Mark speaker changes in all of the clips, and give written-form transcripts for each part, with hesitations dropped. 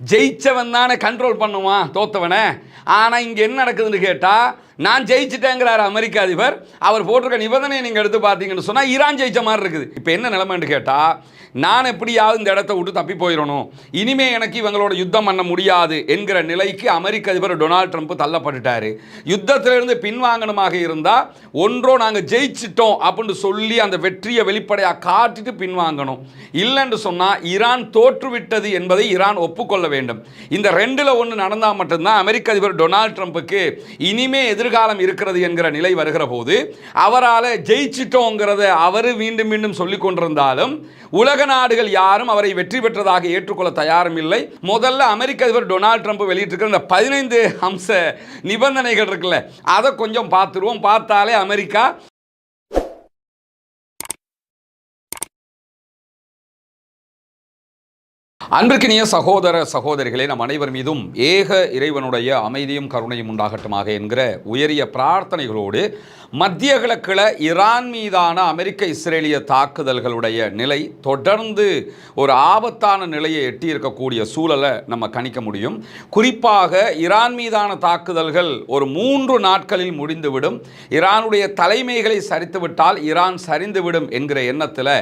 Speaker 1: ஜெயிச்சவன் தானே கண்ட்ரோல் பண்ணுவான் தோத்தவனை. ஆனால் இங்கே என்ன நடக்குதுன்னு கேட்டால், நான் ஜெயிச்சிட்டேங்கிறார் அமெரிக்க அதிபர். அவர் போட்டிருக்க நிபந்தனையை நீங்கள் எடுத்து பார்த்தீங்கன்னு சொன்னால் ஈரான் ஜெயிச்ச மாதிரி இருக்குது. இப்போ என்ன நிலைமைன்னு கேட்டால், நான் எப்படியாவது இந்த இடத்த விட்டு தப்பி போயிடணும், இனிமே எனக்கு இவங்களோட யுத்தம் பண்ண முடியாது என்கிற நிலைக்கு அமெரிக்க அதிபர் டொனால்ட் ட்ரம்ப் தள்ளப்பட்டுட்டாரு. யுத்தத்திலிருந்து பின்வாங்கணுமாக இருந்தால் ஒன்றோ நாங்கள் ஜெயிச்சிட்டோம் அப்படின்னு சொல்லி அந்த வெற்றியை வெளிப்படையாக காட்டிட்டு பின்வாங்கணும், இல்லைன்னு சொன்னால் ஈரான் தோற்றுவிட்டது என்பதை ஈரான் ஒப்புக்கொள்ள வேண்டும். இந்த ரெண்டில் ஒன்று நடந்தால் மட்டும்தான் அமெரிக்க அதிபர் டொனால்ட் ட்ரம்புக்கு இனிமே எதிர்காலம் இருக்கிறது என்கிற நிலை வருகிற போது, அவரால் ஜெயிச்சிட்டோங்கிறத அவர் மீண்டும் மீண்டும் சொல்லிக் கொண்டிருந்தாலும் உலக நாடுகள் யாரும் அவரை வெற்றி பெற்றதாக ஏற்றுக்கொள்ள தயாரும் இல்லை. முதல்ல அமெரிக்க அதிபர் டொனால்ட் ட்ரம்ப் வெளியிட்டிருக்கிற இந்த 15 அம்ச நிபந்தனைகள் இருக்குல்ல, அதை கொஞ்சம் பார்த்துருவோம். பார்த்தாலே அமெரிக்கா அன்பிற்கினிய சகோதர சகோதரிகளே, நம் அனைவர் மீதும் ஏக இறைவனுடைய அமைதியும் கருணையும் உண்டாகட்டுமாக என்கிற உயரிய பிரார்த்தனைகளோடு, மத்திய கிழக்கில் ஈரான் மீதான அமெரிக்க இஸ்ரேலிய தாக்குதல்களுடைய நிலை தொடர்ந்து ஒரு ஆபத்தான நிலையை எட்டியிருக்கக்கூடிய சூழலை நம்ம கணிக்க முடியும். குறிப்பாக ஈரான் மீதான தாக்குதல்கள் ஒரு 3 நாட்களில் முடிந்துவிடும், ஈரானுடைய தலைமைகளை சரித்துவிட்டால் ஈரான் சரிந்துவிடும் என்கிற எண்ணத்தில்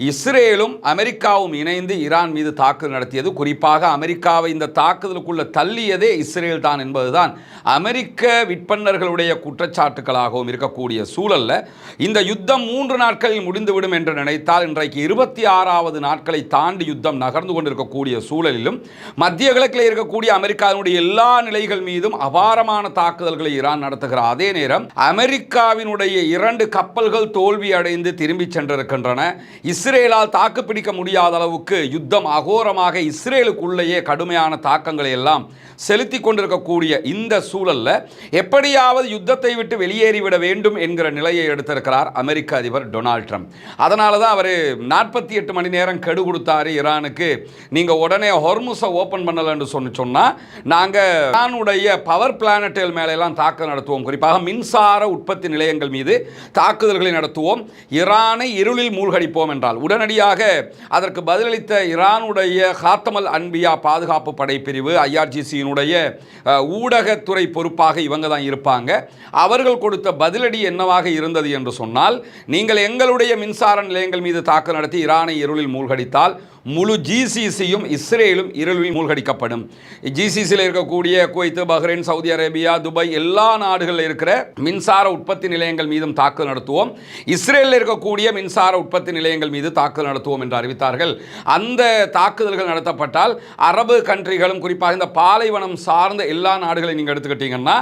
Speaker 1: இஸ்ரேலும் அமெரிக்காவும் இணைந்து ஈரான் மீது தாக்குதல் நடத்தியது. குறிப்பாக அமெரிக்காவை இந்த தாக்குதலுக்குள்ள தள்ளியதே இஸ்ரேல் தான் என்பதுதான் அமெரிக்க விற்பனர்களுடைய குற்றச்சாட்டுகளாகவும் இருக்கக்கூடிய சூழல்ல, இந்த யுத்தம் 3 நாட்களில் முடிந்துவிடும் என்று நினைத்தால் இன்றைக்கு 26வது நாட்களை தாண்டி யுத்தம் நகர்ந்து கொண்டிருக்கக்கூடிய சூழலிலும் மத்திய கிழக்கில் இருக்கக்கூடிய அமெரிக்காவினுடைய எல்லா நிலைகள் மீதும் அபாரமான தாக்குதல்களை ஈரான் நடத்துகிற அதே நேரம் அமெரிக்காவினுடைய 2 கப்பல்கள் தோல்வி அடைந்து திரும்பி சென்றிருக்கின்றன. இஸ்ரேலால் தாக்குப்பிடிக்க முடியாத அளவுக்கு யுத்தம் அகோரமாக இஸ்ரேலுக்குள்ளேயே கடுமையான தாக்கங்களை எல்லாம் செலுத்தி கொண்டிருக்கக்கூடிய இந்த சூழல்ல எப்படியாவது யுத்தத்தை விட்டு வெளியேறிவிட வேண்டும் என்கிற நிலையை எடுத்திருக்கிறார் அமெரிக்க அதிபர் டொனால்ட் ட்ரம்ப். அதனால தான் அவர் 48 மணி நேரம் கெடு கொடுத்தாரு ஈரானுக்கு. நீங்கள் உடனே ஹொர்முஸை ஓப்பன் பண்ணலன்னு சொன்னால் நாங்கள் ஈரானுடைய பவர் பிளானட்டுகள் மேலெல்லாம் தாக்குதல் நடத்துவோம், குறிப்பாக மின்சார உற்பத்தி நிலையங்கள் மீது தாக்குதல்களை நடத்துவோம், ஈரானை இருளில் மூழ்கடிப்போம் என்றால் உடனடியாக அதற்கு பதிலளித்த ஈரானுடைய ஹாத்தமல் அன்பியா பாதுகாப்பு படை பிரிவு, IRGC ஊடகத்துறை பொறுப்பாக இவங்க தான் இருப்பாங்க. அவர்கள் கொடுத்த பதிலடி என்னவாக இருந்தது என்று சொன்னால், நீங்கள் எங்களுடைய மின்சார நிலையங்கள் மீது தாக்குதல் நடத்தி ஈரானை இருளில் மூழ்கடித்தால் முழு GCCயும் இஸ்ரேலும் இருளில் மூழ்கடிக்கப்படும். GCCயில் இருக்கக்கூடிய Kuwait, Bahrain, Saudi Arabia, Dubai எல்லா நாடுகளில் இருக்கிற மின்சார உற்பத்தி நிலையங்கள் மீதும் தாக்குதல் நடத்துவோம், இஸ்ரேலில் இருக்கக்கூடிய மின்சார உற்பத்தி நிலையங்கள் மீது தாக்குதல் நடத்துவோம் என்று அறிவித்தார்கள். அந்த தாக்குதல்கள் நடத்தப்பட்டால் அரபு கண்ட்ரிகளும் குறிப்பாக இந்த பாலைவனம் சார்ந்த எல்லா நாடுகளையும் நீங்கள் எடுத்துக்கிட்டீங்கன்னா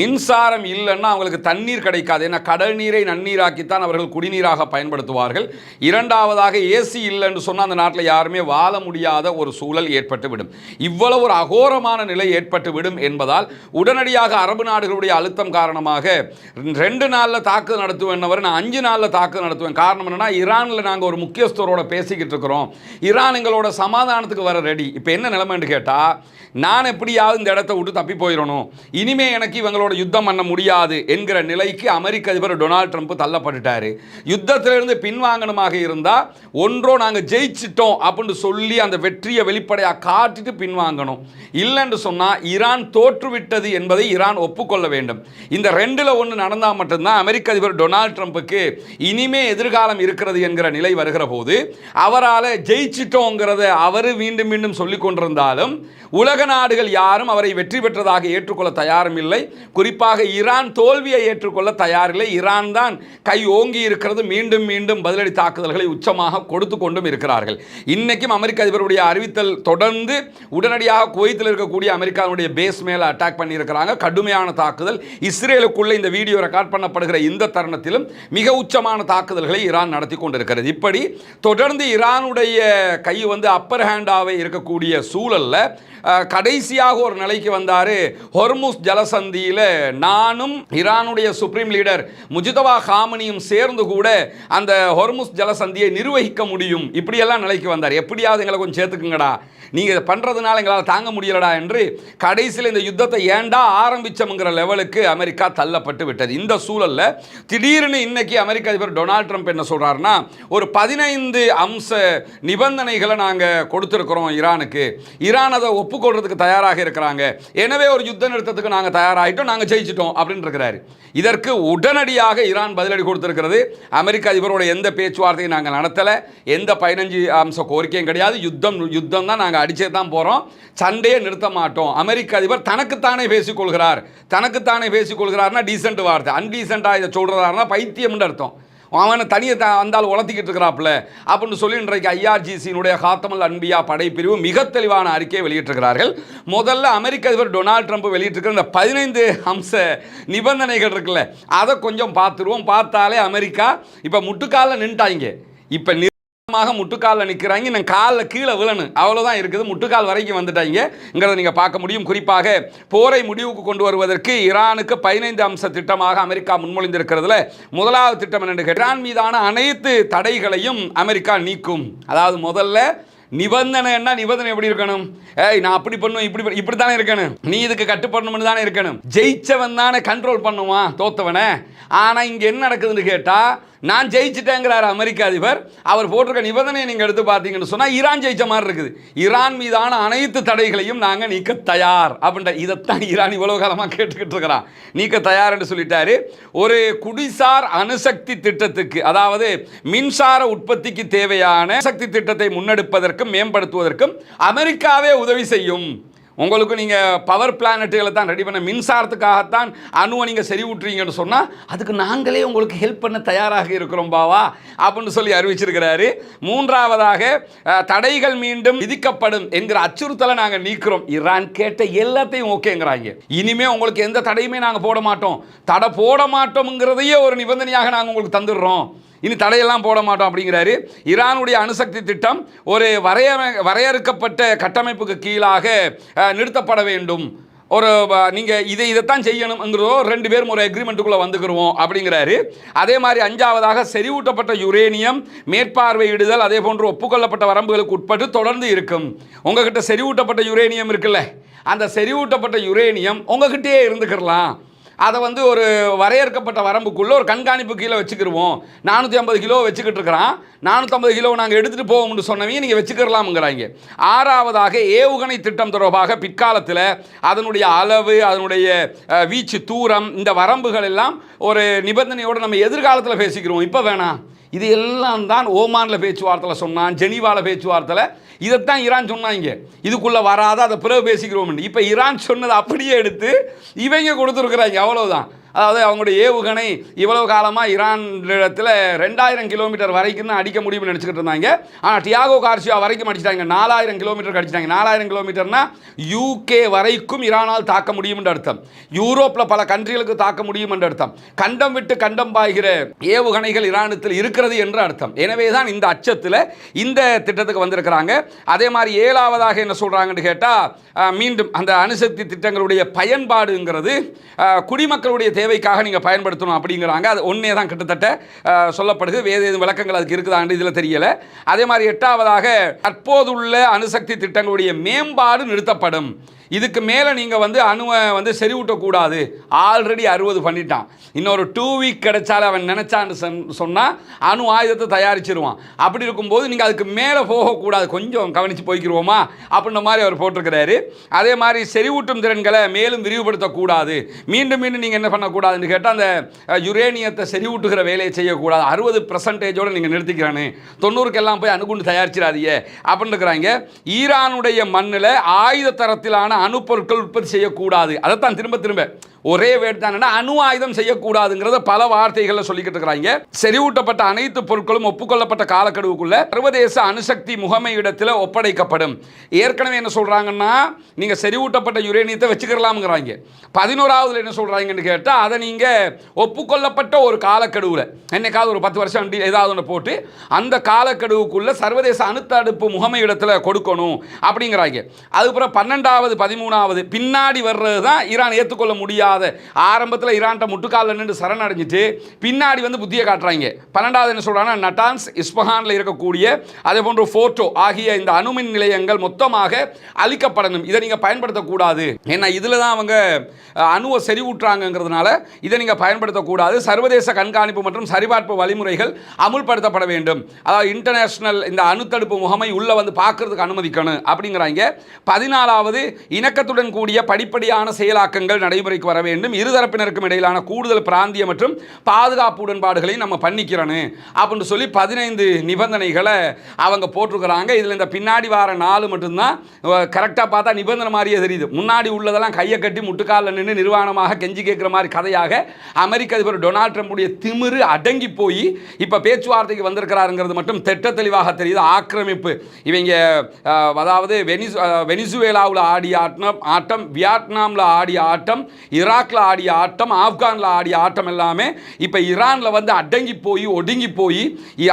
Speaker 1: மின்சாரம் இல்லைன்னா அவங்களுக்கு தண்ணீர் கிடைக்காது. ஏன்னா கடல் நீரை நன்னீராக்கித்தான் அவர்கள் குடிநீராக பயன்படுத்துவார்கள். இரண்டாவதாக ஏசி இல்லைன்னு சொன்னால் அந்த நாட்டில் யாருமே வாழ முடியாத ஒரு சூழல் ஏற்பட்டுவிடும். இவ்வளவு ஒரு அகோரமான நிலை ஏற்பட்டுவிடும் என்பதால் உடனடியாக அரபு நாடுகளுடைய அழுத்தம் காரணமாக 2 நாளில் தாக்குதல் நடத்துவேன், நான் 5 நாளில் தாக்குதல் நடத்துவேன். காரணம் என்னன்னா, ஈரானில் நாங்கள் ஒரு முக்கியஸ்தரோட பேசிக்கிட்டு இருக்கிறோம், ஈரான் எங்களோட சமாதானத்துக்கு வர ரெடி. இப்போ என்ன நிலைமைன்னு கேட்டால், நான் எப்படியாவது இந்த இடத்த விட்டு தப்பி போயிடணும், இனிமே எனக்கு இவங்களோட யுத்தம் பண்ண முடியாது என்கிற நிலைக்கு அமெரிக்க அதிபர் டொனால்ட் ட்ரம்ப் தள்ளப்பட்டுட்டாரு. யுத்தத்திலிருந்து பின்வாங்கணுமாக இருந்தால் ஒன்றோ நாங்கள் ஜெயிச்சிட்டோம் அப்படின்னு சொல்லி அந்த வெற்றியை வெளிப்படையாக காட்டிட்டு பின்வாங்கணும், இல்லைன்னு சொன்னால் ஈரான் தோற்றுவிட்டது என்பதை ஈரான் ஒப்புக்கொள்ள வேண்டும். இந்த ரெண்டில் ஒன்று நடந்தால் மட்டும்தான் அமெரிக்க அதிபர் டொனால்ட் ட்ரம்புக்கு இனிமே எதிர்காலம் இருக்கிறது என்கிற நிலை வருகிற போது, அவரால் ஜெயிச்சிட்டோங்கிறத அவர் மீண்டும் மீண்டும் சொல்லிக் கொண்டிருந்தாலும் உலக நாடுகள் யாரும் அவரை வெற்றி பெற்றதாக ஏற்றுக்கொள்ள தயாரும் இல்லை. குறிப்பாக ஈரான் தோல்வியை ஏற்றுக்கொள்ள தயாரில்லை. ஈரான் தான் கை ஓங்கி இருக்கிறது, மீண்டும் மீண்டும் பதிலடி தாக்குதல்களை உச்சமாக கொடுத்து கொண்டும் இருக்கிறார்கள். இன்னைக்கும் அமெரிக்க அதிபருடைய அறிவித்தல் தொடர்ந்து உடனடியாக குவைத்தில் இருக்கக்கூடிய அமெரிக்காவுடைய பேஸ் மேலே அட்டாக் பண்ணியிருக்கிறாங்க. கடுமையான தாக்குதல் இஸ்ரேலுக்குள்ளே இந்த வீடியோ ரெக்கார்ட் பண்ணப்படுகிற இந்த தருணத்திலும் மிக உச்சமான தாக்குதல்களை ஈரான் நடத்தி கொண்டிருக்கிறது. இப்படி தொடர்ந்து ஈரானுடைய கை அப்பர் ஹேண்டாவே இருக்கக்கூடிய சூழல்ல கடைசியாக ஒரு நிலைக்கு வந்தார். ஹொர்முஸ் ஜலசந்தியில் நானும் ஈரானுடைய சுப்ரீம் லீடர் முஜ்தபா காமனியும் சேர்ந்து கூட அந்த ஹொர்முஸ் ஜலசந்தியை நிர்வகிக்க முடியும், இப்படியெல்லாம் நிலைக்கு வந்தார். இருந்தார். எப்படியாவது எங்களை கொஞ்சம் சேர்த்துக்குங்கடா, நீங்கள் பண்ணுறதுனால எங்களால் தாங்க முடியலடா என்று கடைசியில் இந்த யுத்தத்தை ஏண்டா ஆரம்பிச்சோம்ங்கிற லெவலுக்கு அமெரிக்கா தள்ளப்பட்டு விட்டது. இந்த சூழலில் திடீர்னு இன்னைக்கு அமெரிக்க அதிபர் டொனால்ட் ட்ரம்ப் என்ன சொல்கிறாருன்னா, ஒரு 15 அம்ச நிபந்தனைகளை நாங்கள் கொடுத்துருக்குறோம் ஈரானுக்கு, ஈரான் அதை ஒப்புக்கொள்றதுக்கு தயாராக இருக்கிறாங்க, எனவே ஒரு யுத்த நிறுத்தத்துக்கு நாங்கள் தயாராகிட்டோம், நாங்கள் ஜெயிச்சிட்டோம் அப்படின்னு இருக்கிறாரு. இதற்கு உடனடியாக ஈரான் பதிலடி கொடுத்திருக்கிறது. அமெரிக்க அதிபரோட எந்த பேச்சுவார்த்தையும் நாங்கள் நடத்தலை, எந்த 15 அம்ச கோரிக்கையும் கிடையாது, யுத்தம் தான், நாங்கள் அடிச்சே தான் போகிறோம், சண்டையை நிறுத்த மாட்டோம். அமெரிக்க அதிபர் தனக்குத்தானே பேசிக்கொள்கிறார். தனக்குத்தானே பேசிக்கொள்கிறார்னா டீசென்ட் வார்த்தை, அன்டீசென்ட்டாக இதை சொல்கிறாருன்னா பைத்தியம்னு அர்த்தம். அவனை தனியை வந்தால் உளத்திக்கிட்டு இருக்கிறாப்புல அப்படின்னு சொல்லி இன்றைக்கு ஐஆர்ஜிசியினுடைய ஹாத்தமல் அன்பியா படைப்பிரிவு மிக தெளிவான அறிக்கையை வெளியிட்டிருக்கிறார்கள். முதல்ல அமெரிக்க அதிபர் டொனால்ட் ட்ரம்ப் வெளியிட்டிருக்கிற இந்த 15 அம்ச நிபந்தனைகள் இருக்குல்ல, அதை கொஞ்சம் பார்த்துருவோம். பார்த்தாலே அமெரிக்கா இப்போ முட்டுக்காலில் நின்ட்டாங்க. இப்போ முட்டுக்காலில் நிற்கிறாங்க, நான் காலில் கீழே விழணும், அவ்வளோதான் இருக்குது, முட்டுக்கால் வரைக்கும் வந்துட்டாங்கிறத நீங்கள் பார்க்க முடியும். குறிப்பாக போரை முடிவுக்கு கொண்டு வருவதற்கு ஈரானுக்கு 15 அம்ச திட்டமாக அமெரிக்கா முன்மொழிந்திருக்கிறதுல முதலாவது திட்டம் என்னென்னு, ஈரான் மீதான அனைத்து தடைகளையும் அமெரிக்கா நீக்கும். அதாவது முதல்ல நிபந்தனை என்ன, நிபந்தனை எப்படி இருக்கணும், நான் அப்படி பண்ணுவேன் இப்படி தானே இருக்கணும், நீ இதுக்கு கட்டுப்படணும்னு தானே இருக்கணும், ஜெயிச்சவன் தானே கண்ட்ரோல் பண்ணுவான் தோத்தவனை. ஆனால் இங்கே என்ன நடக்குதுன்னு கேட்டால், நான் ஜெயிச்சிட்டேங்கிறார் அமெரிக்க அதிபர். அவர் போட்டிருக்க நிபந்தனையை நீங்கள் எடுத்து பார்த்தீங்கன்னு சொன்னால் ஈரான் ஜெயிச்ச மாதிரி இருக்குது. ஈரான் மீதான அனைத்து தடைகளையும் நாங்கள் நீக்க தயார் அப்படின்ற, இதைத்தான் ஈரான் இவ்வளவு காலமாக கேட்டுக்கிட்டு இருக்கிறான். நீக்க தயார் என்று சொல்லிட்டாரு. ஒரு குடிசார் அணுசக்தி திட்டத்துக்கு, அதாவது மின்சார உற்பத்திக்கு தேவையான சக்தி திட்டத்தை முன்னெடுப்பதற்கும் மேம்படுத்துவதற்கும் அமெரிக்காவே உதவி செய்யும். உங்களுக்கு நீங்கள் பவர் பிளானட்டுகளை தான் ரெடி பண்ண, மின்சாரத்துக்காகத்தான் அணுவை நீங்கள் சரி ஊட்டுறீங்கன்னு சொன்னால் அதுக்கு நாங்களே உங்களுக்கு ஹெல்ப் பண்ண தயாராக இருக்கிறோம் பாவா அப்படின்னு சொல்லி அறிவிச்சிருக்கிறாரு. மூன்றாவதாக தடைகள் மீண்டும் விதிக்கப்படும் என்கிற அச்சுறுத்தலை நாங்கள் நீக்கிறோம். ஈரான் கேட்ட எல்லாத்தையும் ஓகேங்கிறாங்க. இனிமேல் உங்களுக்கு எந்த தடையுமே நாங்கள் போட மாட்டோம், தடை போட மாட்டோம்ங்கிறதையே ஒரு நிபந்தனையாக நாங்கள் உங்களுக்கு தந்துடுறோம், இனி தடையெல்லாம் போட மாட்டோம் அப்படிங்கிறாரு. ஈரானுடைய அணுசக்தி திட்டம் ஒரு வரையறுக்கப்பட்ட கட்டமைப்புக்கு கீழாக நிறுத்தப்பட வேண்டும், ஒரு நீங்கள் இதைத்தான் செய்யணுங்கிறதோ 2 பேரும் ஒரு அக்ரிமெண்ட்டுக்குள்ளே வந்துக்கிறோம் அப்படிங்கிறாரு. அதே மாதிரி 5ஆவதாக செறிவூட்டப்பட்ட யுரேனியம் மேற்பார்வையிடுதல் அதே போன்று ஒப்புக்கொள்ளப்பட்ட வரம்புகளுக்கு உட்பட்டு தொடர்ந்து இருக்கும். உங்ககிட்ட செறிவூட்டப்பட்ட யுரேனியம் இருக்குல்ல, அந்த செறிவூட்டப்பட்ட யுரேனியம் உங்ககிட்டயே இருந்துக்கிறலாம், அதை ஒரு வரையறுக்கப்பட்ட வரம்புக்குள்ளே ஒரு கண்காணிப்பு கீழே வச்சுக்கிடுவோம். 450 கிலோ வச்சுக்கிட்டு இருக்கிறான், 450 கிலோ நாங்கள் எடுத்துகிட்டு போவோம்னு சொன்னவங்க நீங்கள் வச்சுக்கிறலாம்ங்கிறாங்க. 6ஆவதாக ஏவுகணை திட்டம் தொடர்பாக பிற்காலத்தில் அதனுடைய அளவு, அதனுடைய வீச்சு, தூரம், இந்த வரம்புகள் எல்லாம் ஒரு நிபந்தனையோடு நம்ம எதிர்காலத்தில் பேசிக்கிறோம், இப்போ வேணாம். இது எல்லாம் தான் ஓமானில் பேச்சுவார்த்தையில் சொன்னான், ஜெனீவாவில் பேச்சுவார்த்தையில் இதைத்தான் ஈரான் சொன்னாங்க, இதுக்குள்ளே வராத அதை பிறகு பேசிக்கிறோம். இப்போ ஈரான் சொன்னதை அப்படியே எடுத்து இவங்க கொடுத்துருக்குறாங்க, அவ்வளோதான். அதாவது அவங்களுடைய ஏவுகணை இவ்வளவு காலமாக ஈரான் இடத்துல 2000 கிலோமீட்டர் வரைக்கும் தான் அடிக்க முடியும்னு நினச்சிக்கிட்டு இருந்தாங்க. ஆனால் டியாகோ கார்சியா வரைக்கும் அடிச்சிட்டாங்க, 4000 கிலோமீட்டர் அடிச்சிட்டாங்க. 4000 கிலோமீட்டர்னா UK வரைக்கும் ஈரானால் தாக்க முடியும் என்று அர்த்தம், யூரோப்பில் பல கண்ட்ரிகளுக்கு தாக்க முடியும் என்று அர்த்தம், கண்டம் விட்டு கண்டம் பாய்கிற ஏவுகணைகள் ஈரானத்தில் இருக்கிறது என்று அர்த்தம். எனவே தான் இந்த அச்சத்தில் இந்த திட்டத்துக்கு வந்திருக்கிறாங்க. அதே மாதிரி 7ஆவதாக என்ன சொல்கிறாங்கன்னு கேட்டால், மீண்டும் அந்த அணுசக்தி திட்டங்களுடைய பயன்பாடுங்கிறது குடிமக்களுடைய தேவைக்காக நீங்கள் பயன்படுத்தணும் அப்படிங்கிறாங்க. அது ஒன்றே தான் கிட்டத்தட்ட சொல்லப்படுது, வேறு எதுவும் விளக்கங்கள் அதுக்கு இருக்குதான்னு இதில் தெரியலை. அதே மாதிரி 8ஆவதாக தற்போதுள்ள அணுசக்தி திட்டங்களுடைய மேம்பாடு நிறுத்தப்படும். இதுக்கு மேலே நீங்கள் அணுவை செறிவூட்டக்கூடாது, ஆல்ரெடி 60 பண்ணிட்டான், இன்னொரு 2 வீக் கிடைச்சால அவன் நினச்சான்னு சொன்னால் அணு ஆயுதத்தை தயாரிச்சிருவான். அப்படி இருக்கும்போது நீங்கள் அதுக்கு மேலே போகக்கூடாது, கொஞ்சம் கவனித்து போய்க்கிருவோமா அப்படின்ற மாதிரி அவர் போட்டிருக்கிறாரு. அதே மாதிரி செறிவூட்டும் திறன்களை மேலும் விரிவுபடுத்தக்கூடாது. மீண்டும் நீங்கள் என்ன பண்ணக்கூடாதுன்னு கேட்டால், அந்த யுரேனியத்தை செறிவூட்டுகிற வேலையை செய்யக்கூடாது, 60% நீங்கள் நிறுத்திக்கிறானு, 90க்கெல்லாம் போய் அணுகுண்டு தயாரிச்சிடாதீங்க அப்படின்னு இருக்கிறாங்க. ஈரானுடைய மண்ணில் ஆயுத தரத்திலான அணு பொருட்கள் உற்பத்தி செய்யக்கூடாது, அதைத்தான் திரும்ப ஒரே வேர்ட் தான், அணு ஆயுதம் செய்யக்கூடாதுங்கிறத பல வார்த்தைகளில் சொல்லிக்கிட்டு இருக்கிறாங்க. செறிவூட்டப்பட்ட அனைத்து பொருட்களும் ஒப்புக்கொள்ளப்பட்ட காலக்கெடுவுக்குள்ள சர்வதேச அணுசக்தி முகமையிடத்தில் ஒப்படைக்கப்படும். ஏற்கனவே என்ன சொல்றாங்கன்னா, நீங்க செறிவூட்டப்பட்ட யுரேனியத்தை வச்சுக்கலாம்ங்கிறாங்க. 11ஆவதுல என்ன சொல்றாங்கன்னு கேட்டால், அதை நீங்க ஒப்புக்கொள்ளப்பட்ட ஒரு காலக்கெடுவில் என்னைக்காவது ஒரு 10 வருஷம் ஏதாவது ஒன்று போட்டு அந்த காலக்கெடுவுக்குள்ள சர்வதேச அணுத்தடுப்பு முகமையிடத்தில் கொடுக்கணும் அப்படிங்கிறாங்க. அதுக்கப்புறம் 12ஆவது 13ஆவது பின்னாடி வர்றது தான் ஈரான் ஏற்றுக்கொள்ள முடியாது முடியாத ஆரம்பத்தில் ஈரான்ட்ட முட்டுக்காலில் நின்று சரணடைஞ்சிட்டு பின்னாடி வந்து புத்தியை காட்டுறாங்க. 12வது என்ன சொல்கிறாங்கன்னா, நட்டான்ஸ், இஸ்பஹானில் இருக்கக்கூடிய அதே போன்ற ஃபோர்டோ ஆகிய இந்த அணுமின் நிலையங்கள் மொத்தமாக அழிக்கப்படணும். இதை நீங்கள் பயன்படுத்தக்கூடாது. ஏன்னா இதில் தான் அவங்க அணுவை செறிவூட்டுறாங்கிறதுனால இதை நீங்கள் பயன்படுத்தக்கூடாது. சர்வதேச கண்காணிப்பு மற்றும் சரிபார்ப்பு வழிமுறைகள் அமுல்படுத்தப்பட வேண்டும். அதாவது இன்டர்நேஷனல் இந்த அணுத்தடுப்பு முகமை உள்ள வந்து பார்க்கறதுக்கு அனுமதிக்கணும் அப்படிங்கிறாங்க. 14வது இணக்கத்துடன் கூடிய படிப்படியான செயலாக்கங்கள் நடைமுறைக்கு வர வேண்டும். இருதரப்பினருக்கும் இடையிலான கூடுதல் பிராந்திய மற்றும் பாதுகாப்பு உடன்பாடுகளை நம்ம பண்ணிக்கிறோம் அப்படின்னு சொல்லி 15 நிபந்தனைகளை அவங்க போட்டிருக்கிறாங்க. இதில் இந்த பின்னாடி வார 4 மட்டும்தான் கரெக்டாக பார்த்தா நிபந்தனை மாதிரியே தெரியுது. முன்னாடி உள்ளதெல்லாம் கையை கட்டி முட்டுக்காலில் நின்று நிர்வாணமாக கெஞ்சி கேட்குற மாதிரி கதையாக அமெரிக்க அதிபர் டொனால்ட் ட்ரம்புடைய திமிரு அடங்கி போய் இப்போ பேச்சுவார்த்தைக்கு வந்திருக்கிறாருங்கிறது மட்டும் திட்ட தெளிவாக தெரியுது. ஆக்கிரமிப்பு இவங்க அதாவது வெனிசுவேலாவில் ஆடிய ஆட்டம், வியட்நாமில் ஆடிய ஆட்டம், ஈராக்கில் ஆடிய ஆட்டம், ஆப்கானில் ஆடிய ஆட்டம் எல்லாமே இப்போ ஈரானில் வந்து அடங்கி போய் ஒடுங்கி போய்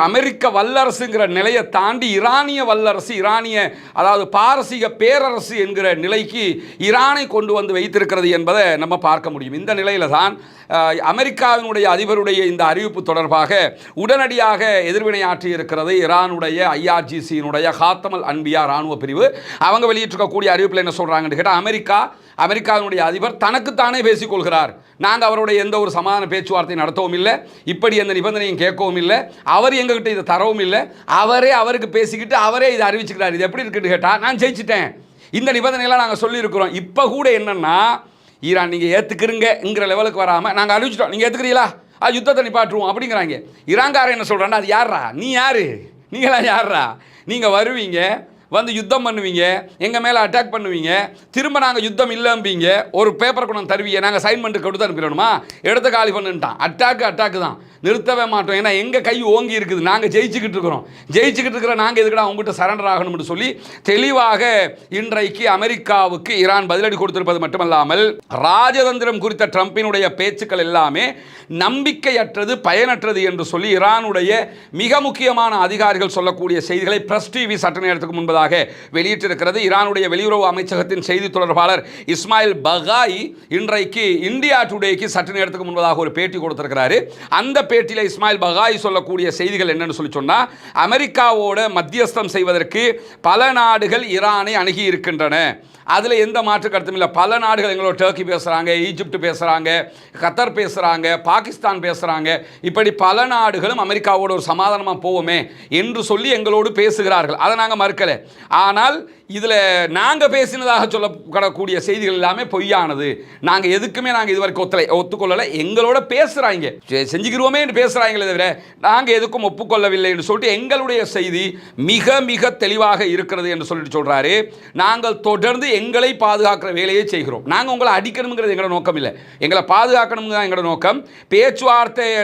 Speaker 1: அமெரிக்க வல்லரசுங்கிற நிலையை தாண்டி ஈரானிய வல்லரசு, ஈரானிய அதாவது பாரசீக பேரரசு என்கிற நிலைக்கு ஈரானை கொண்டு வந்து வைத்திருக்கிறது என்பதை நம்ம பார்க்க முடியும். இந்த நிலையில தான் அமெரிக்காவினுடைய அதிபருடைய இந்த அறிவிப்பு தொடர்பாக உடனடியாக எதிர்வினையாற்றி இருக்கிறது ஈரானுடைய IRGC-னுடைய ஹாத்தமல் அன்பியா ராணுவ பிரிவு. அவங்க வெளியிட்டிருக்கக்கூடிய அறிவிப்பில் என்ன சொல்கிறாங்கன்னு கேட்டால், அமெரிக்காவினுடைய அதிபர் தனக்குத்தானே பேசிக்கொள்கிறார். நாங்கள் அவருடைய எந்த ஒரு சமாதான பேச்சுவார்த்தை நடத்தவும் இல்லை, இப்படி எந்த நிபந்தனையும் கேட்கவும் இல்லை, அவர் எங்ககிட்ட இதை தரவும் இல்லை, அவருக்கு பேசிக்கிட்டு அவரே இதை அறிவிச்சுக்கிறார். இது எப்படி இருக்குன்னு கேட்டால், நான் ஜெயிச்சிட்டேன், இந்த நிபந்தனையெல்லாம் நாங்கள் சொல்லியிருக்கிறோம். இப்போ கூட என்னென்னா, ஈரான் நீங்கள் ஏற்றுக்கிறீங்கிற லெவலுக்கு வராமல் நாங்கள் அறிவிச்சிட்டோம், நீங்கள் ஏற்றுக்கிறீங்களா, யுத்தத்தை நிப்பாட்டுவோம் அப்படிங்கிறாங்க. ஈரான்காரன் என்ன சொல்கிறான்னா, அது யாரா, நீ யார், நீங்களாம் யாரா, நீங்கள் வருவீங்க வந்து யுத்தம் பண்ணுவீங்க, எங்கள் மேலே அட்டாக் பண்ணுவீங்க, திரும்ப நாங்கள் யுத்தம் இல்லைம்பீங்க, ஒரு பேப்பர் கொண்டு தருவீங்க, நாங்கள் சைன் பண்ணிட்டு கொடுத்து அனுப்பிடணுமா, எடுத்து காலி பண்ணிட்டான். அட்டாக்கு தான், நிறுத்தவே மாட்டோம். ஏன்னா எங்கள் கை ஓங்கி இருக்குது, நாங்கள் ஜெயிச்சுக்கிட்டு இருக்கிற நாங்கள் எதுக்கடா உங்ககிட்ட சரண்டர் ஆகணும்னு சொல்லி தெளிவாக இன்றைக்கு அமெரிக்காவுக்கு ஈரான் பதிலடி கொடுத்திருப்பது மட்டுமல்லாமல், ராஜதந்திரம் குறித்த ட்ரம்பினுடைய பேச்சுக்கள் எல்லாமே நம்பிக்கையற்றது, பயனற்றது என்று சொல்லி ஈரானுடைய மிக முக்கியமான அதிகாரிகள் சொல்லக்கூடிய செய்திகளை பிரஸ் டிவி சற்று நேரத்துக்கு முன்பதாக வெளியிட்டிருக்கிறது. ஈரானுடைய வெளியுறவு அமைச்சகத்தின் செய்தி தொடர்பாளர் இஸ்மாயில் பகாய் இன்றைக்கு இந்தியா டுடேக்கு சற்று நேரத்துக்கு முன்பதாக ஒரு பேட்டி கொடுத்திருக்கிறாரு. அந்த பேட்டியில் இஸ்மாயில் பகாய் சொல்லக்கூடிய செய்திகள் என்னன்னு சொல்லி சொன்னா, அமெரிக்காவோட மத்தியஸ்தம் செய்வதற்கு பல நாடுகள் ஈரானை அணுகி இருக்கின்றன, அதில் எந்த மாற்று கருத்தும் இல்லை. பல நாடுகள் எங்களோட டர்க்கி பேசுகிறாங்க, ஈஜிப்ட் பேசுகிறாங்க, கத்தர் பேசுகிறாங்க, பாகிஸ்தான் பேசுகிறாங்க, இப்படி பல நாடுகளும் அமெரிக்காவோட ஒரு சமாதானமாக போவோமே என்று சொல்லி எங்களோடு பேசுகிறார்கள். அதை நாங்கள் மறுக்கலை. ஆனால் இதில் நாங்கள் பேசினதாக சொல்லப்படக்கூடிய செய்திகள் எல்லாமே பொய்யானது. நாங்கள் எதுக்குமே இதுவரைக்கும் ஒத்துக்கொள்ளலை. எங்களோட பேசுகிறாங்க, செஞ்சுக்கிறோமே என்று பேசுகிறாங்களே தவிர நாங்கள் எதுக்கும் ஒப்புக்கொள்ளவில்லை என்று சொல்லிட்டு எங்களுடைய செய்தி மிக மிக தெளிவாக இருக்கிறது என்று சொல்லிட்டு சொல்கிறாரு. நாங்கள் தொடர்ந்து எங்களை பாதுகாக்கிற வேலையை செய்கிறோம். நாங்கள் உங்களை அடிக்கணுங்கிறது எங்களோட நோக்கம் இல்லை, எங்களை பாதுகாக்கணுங்கிறது தான் எங்களோட நோக்கம். பேச்சுவார்த்தையை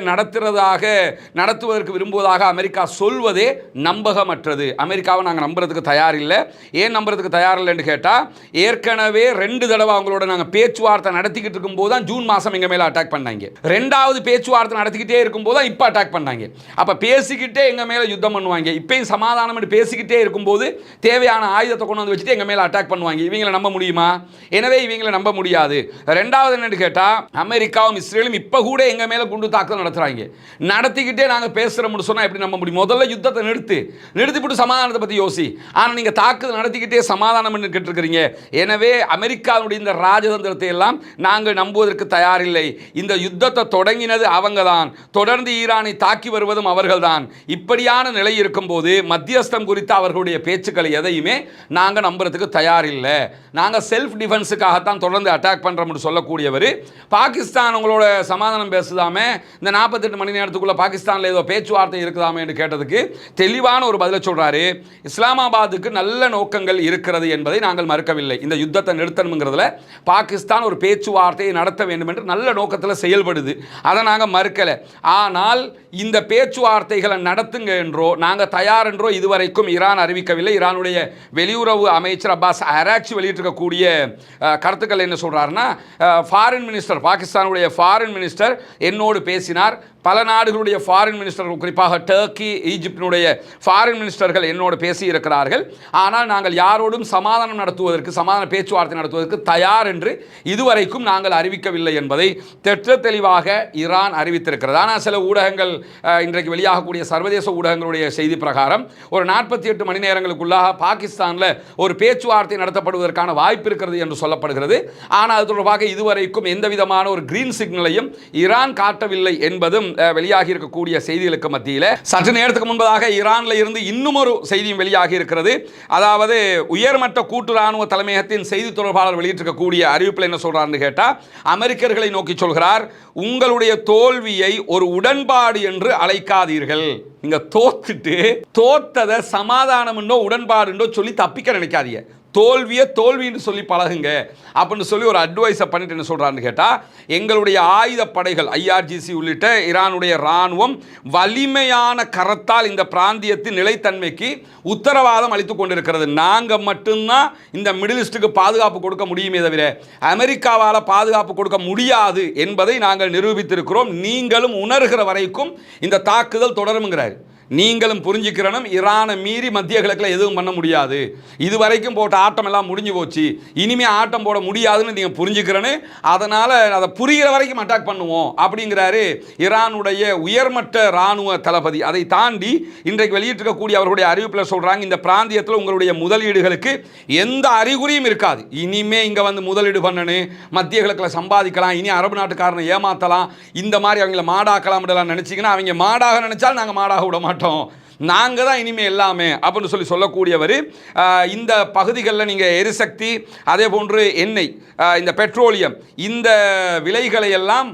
Speaker 1: நடத்துவதற்கு விரும்புவதாக அமெரிக்கா சொல்வதே நம்பகமற்றது. அமெரிக்காவை நாங்கள் நம்புறதுக்கு தயாரில்லை. ஏன் நம்புறதுக்கு தயாரில்லைன்னு கேட்டால், ஏற்கனவே 2 தடவை அவங்களோட நாங்கள் பேச்சுவார்த்தை நடத்திக்கிட்டு இருக்கும்போது தான் ஜூன் மாதம் எங்கள் மேலே அட்டாக் பண்ணாங்க. 2வது பேச்சுவார்த்தை நடத்திக்கிட்டே இருக்கும்போது தான் இப்போ அட்டாக் பண்ணாங்க. அப்போ பேசிக்கிட்டே எங்கள் மேலே யுத்தம் பண்ணுவாங்க. இப்பயும் சமாதானம் என்று பேசிக்கிட்டே இருக்கும்போது தேவையான ஆயுதத்தை கொண்டு வந்து வச்சுட்டு எங்கள் மேலே அட்டாக் பண்ணுவாங்க. இவங்களை நம்ப முடியுமா? எனவே இவங்களை நம்ப முடியாது. 2வது என்னன்னு கேட்டால், அமெரிக்காவும் இஸ்ரேலும் இப்போ கூட எங்கள் மேலே குண்டு தாக்குதல் நடத்துகிறாங்க. நடத்திக்கிட்டே நாங்கள் பேசுகிறோம்னு சொன்னால் எப்படி நம்ப முடியும்? முதல்ல யுத்தத்தை நிறுத்திவிட்டு சமாதானத்தை பற்றி யோசி. ஆனால் நீங்கள் தாக்குதல் நடத்திக்கிட்டே சமாதானம் கேட்டிருக்கிறீங்க. எனவே அமெரிக்காவுடைய இந்த ராஜதந்திரத்தை எல்லாம் நாங்கள் நம்புவதற்கு தயாரில்லை. இந்த யுத்தத்தை தொடங்கினது அவங்க தான், தொடர்ந்து ஈரானை தாக்கி வருவதும் அவர்கள் தான். இப்படியான நிலை இருக்கும்போது மத்தியஸ்தம் குறித்த அவர்களுடைய பேச்சுக்களை எதையுமே நாங்கள் நம்புறதுக்கு தயாரில்லை. நாங்கள் செல்ஃப் டிஃபென்ஸுக்காகத்தான் தொடர்ந்து அட்டாக் பண்ணுறோம்னு சொல்லக்கூடியவர், பாகிஸ்தான் உங்களோட சமாதானம் பேசுதாமே, இந்த 48 மணி நேரத்துக்குள்ள பாகிஸ்தானில் ஏதோ பேச்சுவார்த்தை இருக்குதாமே என்று கேட்டதுக்கு தெளிவான ஒரு பதிலை சொல்றாரு. இஸ்லாமாபாத்துக்கு நல்ல நோக்கங்கள் இருக்கிறது என்பதை நாங்கள் மறுக்கவில்லை. இந்த யுத்தத்தை நிறுத்தணுங்கிறதுல பாகிஸ்தான் ஒரு பேச்சுவார்த்தையை நடத்த வேண்டும் என்று நல்ல நோக்கத்தில் செயல்படுது, அதை நாங்கள் மறுக்கலை. ஆனால் இந்த பேச்சுவார்த்தைகளை நடத்துங்க என்றோ நாங்கள் தயார் என்றோ இதுவரைக்கும் ஈரான் அறிவிக்கவில்லை. ஈரானுடைய வெளியுறவு அமைச்சர் அப்பாஸ் அராக்சி வெளியிட்டிருக்கக்கூடிய கருத்துக்கள் என்ன சொல்றாருன்னா, ஃபாரின் மினிஸ்டர், பாகிஸ்தானுடைய ஃபாரின் மினிஸ்டர் என்னோடு பேசினார். பல நாடுகளுடைய ஃபாரின் மினிஸ்டர்கள், குறிப்பாக டர்க்கி, ஈஜிப்டினுடைய ஃபாரின் மினிஸ்டர்கள் என்னோடு பேசி இருக்கிறார்கள். ஆனால் நாங்கள் யாரோடும் சமாதான பேச்சுவார்த்தை நடத்துவதற்கு தயார் என்று இதுவரைக்கும் நாங்கள் அறிவிக்கவில்லை என்பதை தெளிவாக ஈரான் அறிவித்திருக்கிறது. ஆனால் சில ஊடகங்கள், இன்றைக்கு வெளியாகக்கூடிய சர்வதேச ஊடகங்களுடைய செய்தி பிரகாரம் ஒரு 48 மணி நேரங்களுக்குள்ளாக பாகிஸ்தானில் ஒரு பேச்சுவார்த்தை நடத்தப்படுவதற்கான வாய்ப்பு இருக்கிறது என்று சொல்லப்படுகிறது. ஆனால் அது தொடர்பாக இதுவரைக்கும் எந்த விதமான ஒரு கிரீன் சிக்னலையும் ஈரான் காட்டவில்லை என்பதும் வெளியாகி இருக்கக்கூடிய செய்திகளுக்கு மத்தியில் சற்று நேரத்துக்கு முன்பதாக ஈரானில் இருந்து இன்னும் ஒரு செய்தியும் வெளியாகி இருக்கிறது. அதாவது உயர்மட்ட கூட்டு ராணுவ தலைமையகத்தின் செய்தி தொடர்பாளர் வெளியிட்டிருக்கக்கூடிய அறிவிப்பில் என்ன சொல்றாருன்னு கேட்டால், அமெரிக்கர்களை நோக்கி சொல்கிறார், உங்களுடைய தோல்வியை ஒரு உடன்பாடு என்று அழைக்காதீர்கள். நீங்க தோத்ததை சமாதானம் உடன்பாடு சொல்லி தப்பிக்க நினைக்காதீங்க. தோல்வின்னு சொல்லி பழகுங்க அப்படின்னு சொல்லி ஒரு அட்வைஸை பண்ணிட்டு என்ன சொல்றான்னு கேட்டால், எங்களுடைய ஆயுத படைகள் IRGC உள்ளிட்ட ஈரானுடைய இராணுவம் வலிமையான கரத்தால் இந்த பிராந்தியத்தின் நிலைத்தன்மைக்கு உத்தரவாதம் அளித்து கொண்டிருக்கிறது. நாங்கள் மட்டும்தான் இந்த மிடில் ஈஸ்டுக்கு பாதுகாப்பு கொடுக்க முடியுமே தவிர அமெரிக்காவால் பாதுகாப்பு கொடுக்க முடியாது என்பதை நாங்கள் நிரூபித்திருக்கிறோம். நீங்களும் உணர்கிற வரைக்கும் இந்த தாக்குதல் தொடரும்ங்கிறார். நீங்களும் புரிஞ்சுக்கிறனும், ஈரானை மீறி மத்திய கிழக்கில் எதுவும் பண்ண முடியாது. இதுவரைக்கும் போட்ட ஆட்டம் எல்லாம் முடிஞ்சு போச்சு, இனிமே ஆட்டம் போட முடியாதுன்னு நீங்கள் புரிஞ்சுக்கிறனு, அதனால் அதை புரிகிற வரைக்கும் அட்டாக் பண்ணுவோம் அப்படிங்கிறாரு ஈரானுடைய உயர்மட்ட இராணுவ தளபதி. அதை தாண்டி இன்றைக்கு வெளியிட்டிருக்கக்கூடிய அவர்களுடைய அறிவிப்பில் சொல்கிறாங்க, இந்த பிராந்தியத்தில் உங்களுடைய முதலீடுகளுக்கு எந்த அறிகுறியும் இருக்காது. இனிமே இங்கே வந்து முதலீடு பண்ணணும், மத்திய கிழக்கில் சம்பாதிக்கலாம், இனி அரபு நாட்டுக்காரனை ஏமாற்றலாம், இந்த மாதிரி அவங்கள மாடாக்கலாம் நினச்சிங்கன்னா, அவங்க மாடாக நினச்சாலும் நாங்கள் மாடாக விட மாட்டோம், நாங்கள் தான் இனிமேல் எல்லாமே அப்படின்னு சொல்லக்கூடியவர். இந்த பகுதிகளில் நீங்கள் எரிசக்தி, அதே போன்று எண்ணெய், இந்த பெட்ரோலியம், இந்த விலைகளை எல்லாம்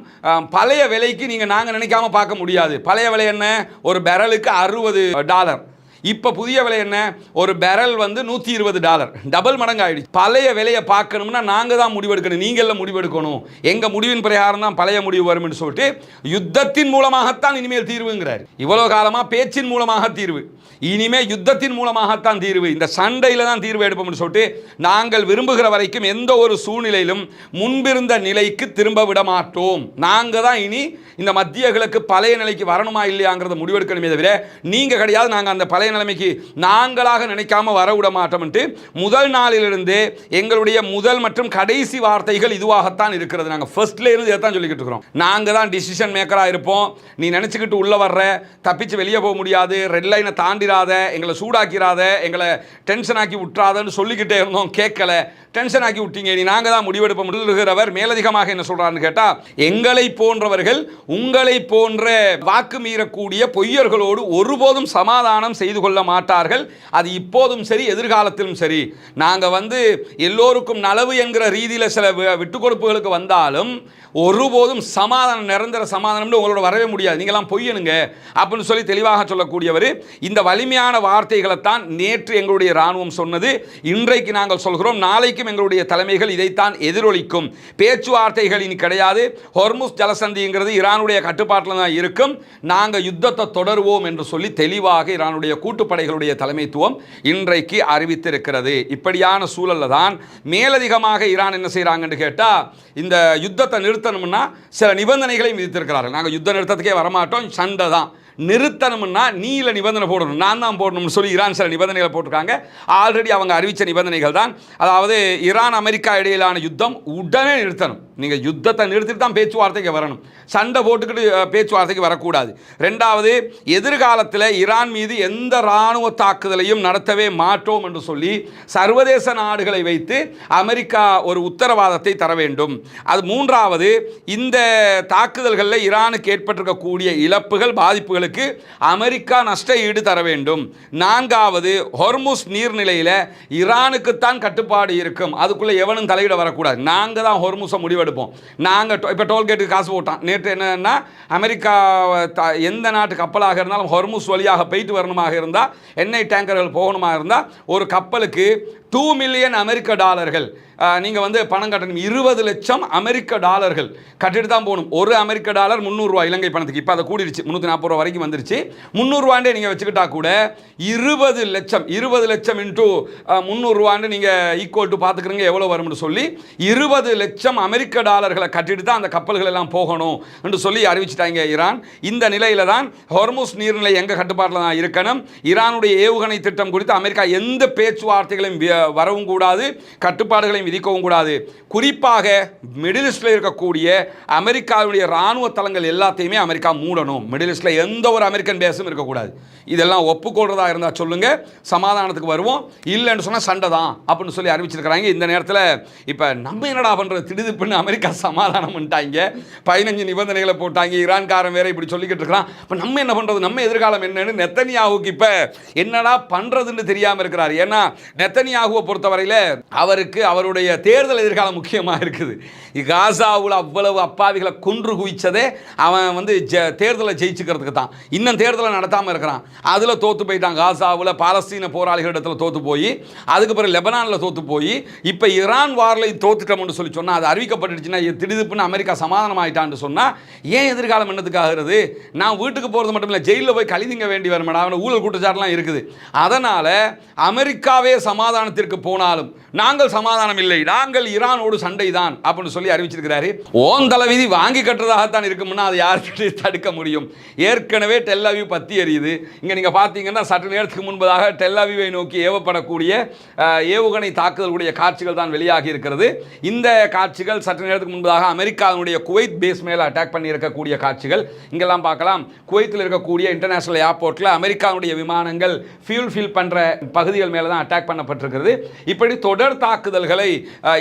Speaker 1: பழைய விலைக்கு நாங்கள் நினைக்காம பார்க்க முடியாது. பழைய விலை என்ன? ஒரு பேரலுக்கு $60. இப்போ புதிய விலை என்ன? ஒரு பேரல் வந்து $120, டபுள் மடங்கு ஆயிடுச்சு. பழைய விலையை பார்க்கணும்னா நாங்கள் தான் முடிவெடுக்கணும், நீங்கள முடிவெடுக்கணும். எங்கள் முடிவின் பிரகாரம் தான் பழைய முடிவு வரும் என்று சொல்லிட்டு யுத்தத்தின் மூலமாகத்தான் இனிமேல் தீர்வுங்கிறார். இவ்வளவு காலமாக பேச்சின் மூலமாக தீர்வு, இனிமே யுத்தத்தின் மூலமாகத்தான் தீர்வு, இந்த சண்டையில் தான் தீர்வு எடுப்போம்னு சொல்லிட்டு நாங்கள் விரும்புகிற வரைக்கும் எந்த ஒரு சூழ்நிலையிலும் முன்பிருந்த நிலைக்கு திரும்ப விட மாட்டோம். நாங்கள் தான் இனி இந்த மத்திய கிழக்கு பழைய நிலைக்கு வரணுமா இல்லையாங்கிறத முடிவெடுக்கணுமே தவிர நீங்கள் கிடையாது. நாங்கள் அந்த பழைய நிலைமைக்கு நாங்களாக நினைக்காம வர விட மாட்டோம். முதல் நாளிலிருந்து எங்களுடைய முதல் மற்றும் கடைசி வார்த்தைகள் இதுவாகத்தான் இருக்கிறது. நாங்கள் ஃபர்ஸ்ட்ல இருந்து இதைத்தான் சொல்லிக்கிட்டு இருக்கிறோம். நாங்கள் தான் டிசிஷன் மேக்கராக இருப்போம், நீ நினச்சிக்கிட்டு உள்ள வர்ற, தப்பிச்சு வெளியே போக முடியாது, ரெட் லைனை தாண்டிடாத, எங்களை சூடாக்கிறாத, எங்களை டென்ஷன் ஆக்கி விட்டுறாதன்னு சொல்லிக்கிட்டே இருந்தோம், கேட்கல, டென்ஷன் ஆக்கி விட்டீங்க, நீ நாங்கள் தான் முடிவெடுப்ப முடிகிறவர். மேலதிகமாக என்ன சொல்றாருன்னு கேட்டால், எங்களை போன்றவர்கள் உங்களை போன்ற வாக்கு மீறக்கூடிய பொய்யர்களோடு ஒருபோதும் சமாதானம் செய்து கொள்ள மாட்டார்கள். அது இப்போதும் சரி, எதிர்காலத்திலும் சரி. நாங்கள் வந்து எல்லோருக்கும் நலவு என்கிற ரீதியில் சில விட்டு கொடுப்புகளுக்கு வந்தாலும் ஒருபோதும் சமாதானம், நிரந்தர சமாதானம் உங்களோட வரவே முடியாது, நீங்களாம் பொய்யனுங்க அப்படின்னு சொல்லி தெளிவாக சொல்லக்கூடியவர். இந்த வலிமையான வார்த்தைகளைத்தான் நேற்று எங்களுடைய இராணுவம் சொன்னது. இன்றைக்கு நாங்கள் சொல்கிறோம், நாளைக்கும் எங்களுடைய தலைமைகள் இதைத்தான் எதிரொலிக்கும். பேச்சுவார்த்தைகள் இனி கிடையாது, ஹொர்முஸ் ஜலசந்திங்கிறது ஈரானுடைய கட்டுப்பாட்டில் தான் இருக்கும், நாங்கள் யுத்தத்தை தொடருவோம் என்று சொல்லி தெளிவாக ஈரானுடைய கூட்டுப்படைகளுடைய தலைமைத்துவம் இன்றைக்கு அறிவித்திருக்கிறது. இப்படியான சூழலில் தான் மேலதிகமாக ஈரான் என்ன செய்கிறாங்கன்னு கேட்டால், இந்த யுத்தத்தை நிறுத்தணும்னா சில நிபந்தனைகளை விதித்திருக்கிறார்கள். நாங்கள் யுத்த நிறுத்தத்துக்கே வரமாட்டோம், சண்டை தான். நிறுத்தணும்னா நீல நிபந்தனை போடணும், நான் தான் போடணும்னு சொல்லி ஈரான் சில நிபந்தனைகள் போட்டிருக்காங்க. ஆல்ரெடி அவங்க அறிவித்த நிபந்தனைகள் தான். அதாவது ஈரான் அமெரிக்கா இடையிலான யுத்தம் உடனே நிறுத்தணும். நீங்கள் யுத்தத்தை நிறுத்திட்டு தான் பேச்சுவார்த்தைக்கு வரணும், சண்டை போட்டுக்கிட்டு பேச்சுவார்த்தைக்கு வரக்கூடாது. ரெண்டாவது, எதிர்காலத்தில் ஈரான் மீது எந்த இராணுவ தாக்குதலையும் நடத்தவே மாட்டோம் என்று சொல்லி சர்வதேச நாடுகளை வைத்து அமெரிக்கா ஒரு உத்தரவாதத்தை தர வேண்டும். அது மூன்றாவது, இந்த தாக்குதல்களில் ஈரானுக்கு ஏற்பட்டிருக்கக்கூடிய இழப்புகள், பாதிப்புகளுக்கு அமெரிக்கா நஷ்ட ஈடு தர வேண்டும். நான்காவது, ஹொர்முஸ் நீர்நிலையில் ஈரானுக்குத்தான் கட்டுப்பாடு இருக்கும், அதுக்குள்ளே எவனும் தலையிட வரக்கூடாது, நாங்கள் தான் ஹொர்முஸை முடிவெடுப்போம். நாங்கள் இப்போ டோல்கேட்டுக்கு காசு போட்டான். நேற்று என்னன்னா, அமெரிக்கா எந்த நாட்டு கப்பலாக இருந்தாலும் ஹொர்முஸ் வழியாக போயிட்டு வரணுமாக இருந்தால், எண்ணெய் டேங்கர்கள் போகணுமாக இருந்தால், ஒரு கப்பலுக்கு $2 மில்லியன் அமெரிக்க நீங்கள் வந்து பணம் கட்டணும். 20 லட்சம் அமெரிக்க டாலர்கள் கட்டிட்டு தான் போகணும். ஒரு அமெரிக்க டாலர் $300 இலங்கை பணத்துக்கு. இப்போ அதை கூடிடுச்சு, $340 வரைக்கும் வந்துருச்சு. $300 நீங்கள் வச்சுக்கிட்டா கூட 20 லட்சம் இன்ட்டு $300 நீங்கள் ஈக்குவல் டு பார்த்துக்கிறீங்க எவ்வளோ வரும்னு சொல்லி 20 லட்சம் அமெரிக்க டாலர்களை கட்டிட்டு தான் அந்த கப்பல்கள் எல்லாம் போகணும் என்று சொல்லி அறிவிச்சிட்டாங்க ஈரான். இந்த நிலையில தான் ஹொர்முஸ் நீர்நிலை எங்கள் கட்டுப்பாட்டில் தான் இருக்கணும். ஈரானுடைய ஏவுகணை திட்டம் குறித்து அமெரிக்கா எந்த பேச்சுவார்த்தைகளையும் வரவும் கூடாது, கட்டுப்பாடுகளையும் விதிக்கவும் கூடாது. குறிப்பாக மிடில் ஈஸ்டில் இருக்கக்கூடிய அமெரிக்காவுடைய இராணுவ தளங்கள் எல்லாத்தையுமே அமெரிக்கா மூடணும். மிடில் ஈஸ்டில் எந்த ஒரு அமெரிக்கன் பேஸும் இருக்கக்கூடாது. இதெல்லாம் ஒப்புக்கொள்றதா இருந்தால் சொல்லுங்க, சமாதானத்துக்கு வருவோம். இல்லைன்னு சொன்னால் சண்டை தான் அப்படின்னு சொல்லி அறிவிச்சிருக்கிறாங்க. இந்த நேரத்தில் இப்போ நம்ம என்னடா பண்ணுறது, திடுதிப்புன்னு அமெரிக்கா சமாதானம் பண்ணிட்டாங்க, 15 நிபந்தனைகளை போட்டாங்க, ஈரான்காரன் வேற இப்படி சொல்லிக்கிட்டு இருக்கிறான். இப்போ நம்ம என்ன பண்ணுறது, நம்ம எதிர்காலம் என்னன்னு நெத்தனியாவுக்கு இப்போ என்னடா பண்ணுறதுன்னு தெரியாமல் இருக்கிறார். ஏன்னா நெத்தனியாகுவை பொறுத்தவரையில் அவருக்கு அவருடைய தேர்தல் எதிர்காலம் முக்கியமாக இருக்குது. காசாவில் அவ்வளவு அப்பாவிகளை கொன்று குவிச்சதே அவன் வந்து தேர்தலை ஜெயிச்சுக்கிறதுக்கு தான். இன்னும் தேர்தலை நடத்தாமல் இருக்கிறான். அதில் தோற்று போயிட்டான். காசாவில் பாலஸ்தீன போராளிகளிடத்தில் தோற்று போய், அதுக்கு பிறகு லெபனானில் தோற்று போய், இப்போ ஈரான் வாரில் தோத்துட்டோம்னு சொல்லி சொன்னால், அது அறிவிக்கப்பட்டுச்சுன்னா திடீர்னு அமெரிக்கா சமாதானம் ஆகிட்டான்னு சொன்னால் ஏன் எதிர்காலம் என்னத்துக்கு ஆகிறது? நான் வீட்டுக்கு போகிறது மட்டும் இல்லை, ஜெயிலில் போய் கழிதிங்க வேண்டி வருமாடா, அவனை ஊழல் குற்றச்சாட்டுலாம் இருக்குது. அதனால் அமெரிக்காவே சமாதானத்திற்கு போனாலும் நாங்கள் சமாதானம் இல்லை, நாங்கள் ஈரானோடு சண்டை தான் அப்படின்னு சொல்லி அறிவிச்சிருக்கிறாரு. ஓந்தள விதி வாங்கி கட்டுறதாகத்தான் இருக்கும்னா அதை யார்கிட்ட தடுக்க முடியும்? ஏற்கனவே டெல் அவீவ் பற்றி எரியுது. இங்கே நீங்கள் பார்த்தீங்கன்னா சற்று நேரத்துக்கு முன்பதாக டெல் அவீவை நோக்கி ஏவப்படக்கூடிய ஏவுகணை தாக்குதலுடைய காட்சிகள் தான் வெளியாகி இருக்கிறது. இந்த காட்சிகள் சற்று நேரத்துக்கு முன்பதாக அமெரிக்காவுடைய குவைத் பேஸ் மேலே அட்டாக் பண்ணி இருக்கக்கூடிய காட்சிகள் இங்கெல்லாம் பார்க்கலாம். குவைத்தில் இருக்கக்கூடிய இன்டர்நேஷனல் ஏர்போர்ட்டில் அமெரிக்காவுடைய விமானங்கள் ஃபியூல் ஃபில் பண்ணுற பகுதிகள் மேலே தான் அட்டாக் பண்ணப்பட்டிருக்கிறது. இப்படி தொடர் தாக்குதல்களை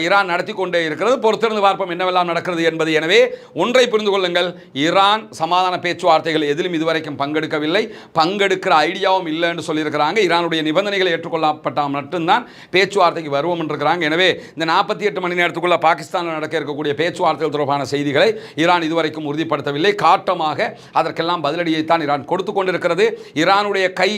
Speaker 1: ஈரான் நடத்தி கொண்டே இருக்கிறது. பொறுத்திருந்து பார்ப்போம் என்னவெல்லாம் நடக்கிறது என்பது. எனவே ஒன்றை புரிந்து கொள்ளுங்கள், ஈரான் சமாதான பேச்சுவார்த்தைகள் எதிலும் இதுவரைக்கும் பங்கெடுக்கவில்லை, பங்கெடுக்கிற ஐடியாவும் இல்லைன்னு சொல்லியிருக்கிறாங்க. ஈரானுடைய நிபந்தனைகளை ஏற்றுக்கொள்ளப்பட்டால் மட்டும்தான் பேச்சுவார்த்தைக்கு வருவோம் இருக்கிறாங்க. எனவே இந்த 48 மணி நேரத்துக்குள்ள பாகிஸ்தானில் நடக்க இருக்கக்கூடிய பேச்சுவார்த்தைகள் தொடர்பான செய்திகளை ஈரான் இதுவரைக்கும் உறுதிப்படுத்தவில்லை. காட்டமாக அதற்கெல்லாம் பதிலடியைத்தான் ஈரான் கொடுத்து கொண்டிருக்கிறது. ஈரானுடைய கை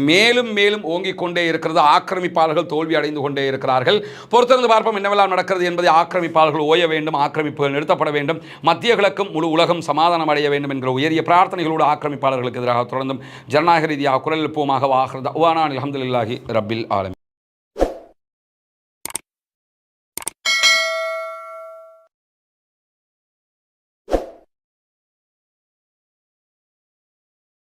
Speaker 1: மேலும் மேலும் ஓங்கிக் கொண்டே இருக்கிறது. ஆக்கிரமிப்பாளர்கள் தோல்வி அடைந்து கொண்டே இருக்கிறார்கள். பொறுத்திருந்து பார்ப்போம் என்னவெல்லாம் நடக்கிறது என்பதை. ஆக்கிரமிப்பாளர்கள் ஓய வேண்டும், ஆக்கிரமிப்புகள் நிறுத்தப்பட வேண்டும், மத்திய கிழக்கும் முழு உலகம் சமாதானம் அடைய வேண்டும் என்கிற உயரிய பிரார்த்தனைகளோடு ஆக்கிரமிப்பாளர்களுக்கு எதிராக தொடர்ந்தும் ஜனநாயக ரீதியாக குரல் எழுப்புவோமாக. வாஹ்ரத் தஅவானா அல்ஹம்துலில்லாஹி ரப்பில் ஆலமீன்.